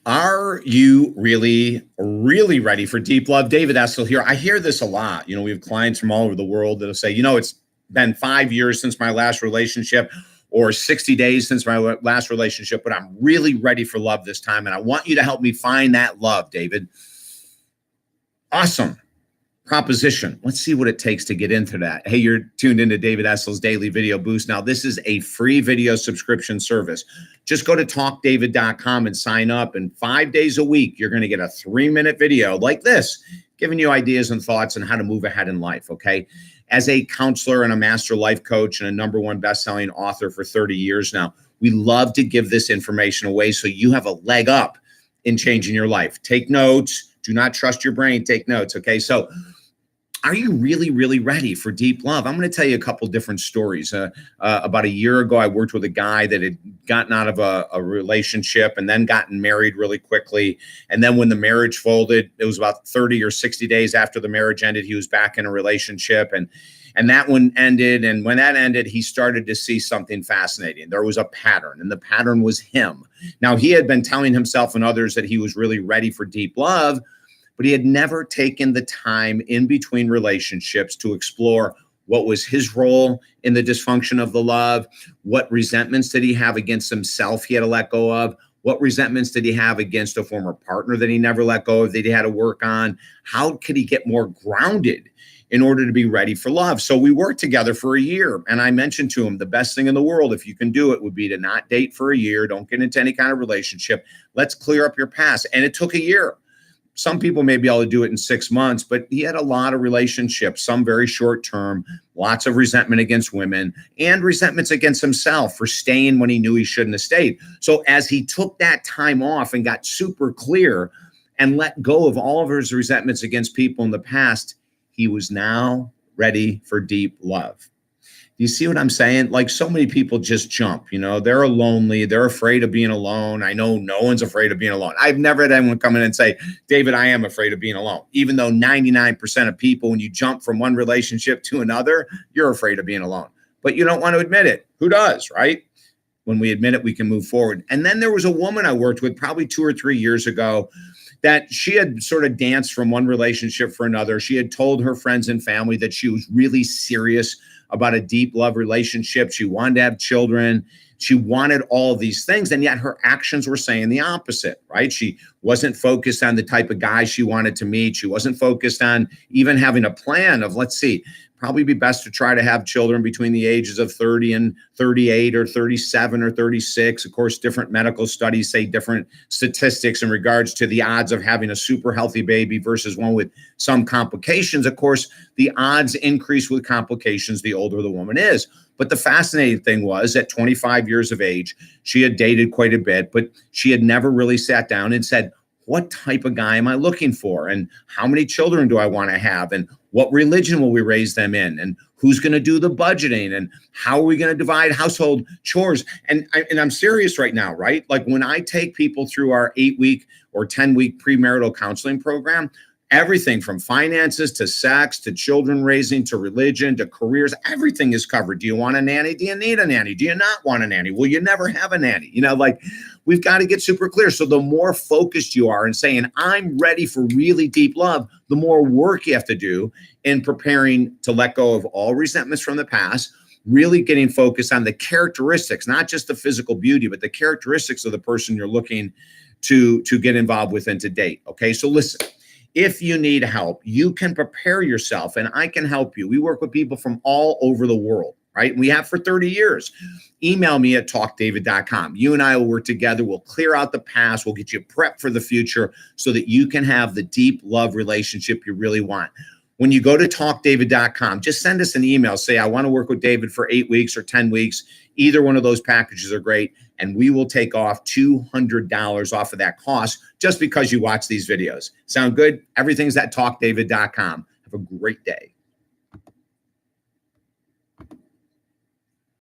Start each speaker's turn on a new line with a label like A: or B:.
A: Are you really ready for deep love? David Essel here. I hear this a lot. We have clients from all over the world that'll say, it's been 5 years since my last relationship or 60 days since my last relationship, but I'm really ready for love this time. And I want you to help me find that love, David. Awesome proposition. Let's see what it takes to get into that. Hey, you're tuned into David Essel's Daily Video Boost. Now, this is a free video subscription service. Just go to talkdavid.com and sign up. And 5 days a week, you're going to get a 3-minute video like this, giving you ideas and thoughts on how to move ahead in life, okay? As a counselor and a master life coach and a #1 best-selling author for 30 years now, we love to give this information away so you have a leg up in changing your life. Take notes. Do not trust your brain. Take notes, okay? So are you really ready for deep love? I'm going to tell you a couple different stories. About a year ago, I worked with a guy that had gotten out of a relationship and then gotten married really quickly. And then when the marriage folded, it was about 30 or 60 days after the marriage ended, he was back in a relationship. And that one ended. And when that ended, he started to see something fascinating. There was a pattern, and the pattern was him. Now, he had been telling himself and others that he was really ready for deep love, but he had never taken the time in between relationships to explore what was his role in the dysfunction of the love, what resentments did he have against himself he had to let go of, what resentments did he have against a former partner that he never let go of that he had to work on, how could he get more grounded in order to be ready for love. So we worked together for a year, and I mentioned to him the best thing in the world, if you can do it, would be to not date for a year, don't get into any kind of relationship, let's clear up your past. And it took a year. Some people may be able to do it in 6 months, but he had a lot of relationships, some very short term, lots of resentment against women and resentments against himself for staying when he knew he shouldn't have stayed. So as he took that time off and got super clear and let go of all of his resentments against people in the past, he was now ready for deep love. Do you see what I'm saying? Like, so many people just jump, they're lonely. They're afraid of being alone. I know no one's afraid of being alone. I've never had anyone come in and say, David, I am afraid of being alone. Even though 99% of people, when you jump from one relationship to another, you're afraid of being alone, but you don't want to admit it. Who does, right? When we admit it, we can move forward. And then there was a woman I worked with probably 2 or 3 years ago that she had sort of danced from one relationship for another. She had told her friends and family that she was really serious about a deep love relationship. She wanted to have children. She wanted all of these things, and yet her actions were saying the opposite, right? She wasn't focused on the type of guy she wanted to meet. She wasn't focused on even having a plan of, let's see, probably be best to try to have children between the ages of 30 and 38 or 37 or 36. Of course, different medical studies say different statistics in regards to the odds of having a super healthy baby versus one with some complications. Of course, the odds increase with complications the older the woman is. But the fascinating thing was, at 25 years of age, she had dated quite a bit, but she had never really sat down and said, what type of guy am I looking for? And how many children do I want to have? And what religion will we raise them in? And who's going to do the budgeting? And how are we going to divide household chores? And I'm serious right now, right? Like, when I take people through our 8-week or 10-week premarital counseling program, everything from finances to sex to children raising to religion to careers, everything is covered. Do you want a nanny? Do you need a nanny? Do you not want a nanny? Will you never have a nanny? We've got to get super clear. So the more focused you are in saying, I'm ready for really deep love, the more work you have to do in preparing to let go of all resentments from the past, really getting focused on the characteristics, not just the physical beauty, but the characteristics of the person you're looking to get involved with and to date. Okay, so listen. If you need help, you can prepare yourself, and I can help you. We work with people from all over the world, right? We have for 30 years. Email me at talkdavid.com. You and I will work together. We'll clear out the past. We'll get you prepped for the future so that you can have the deep love relationship you really want. When you go to talkdavid.com, just send us an email. Say, I want to work with David for 8 weeks or 10 weeks. Either one of those packages are great. And we will take off $200 off of that cost just because you watch these videos. Sound good? Everything's at talkdavid.com. Have a great day.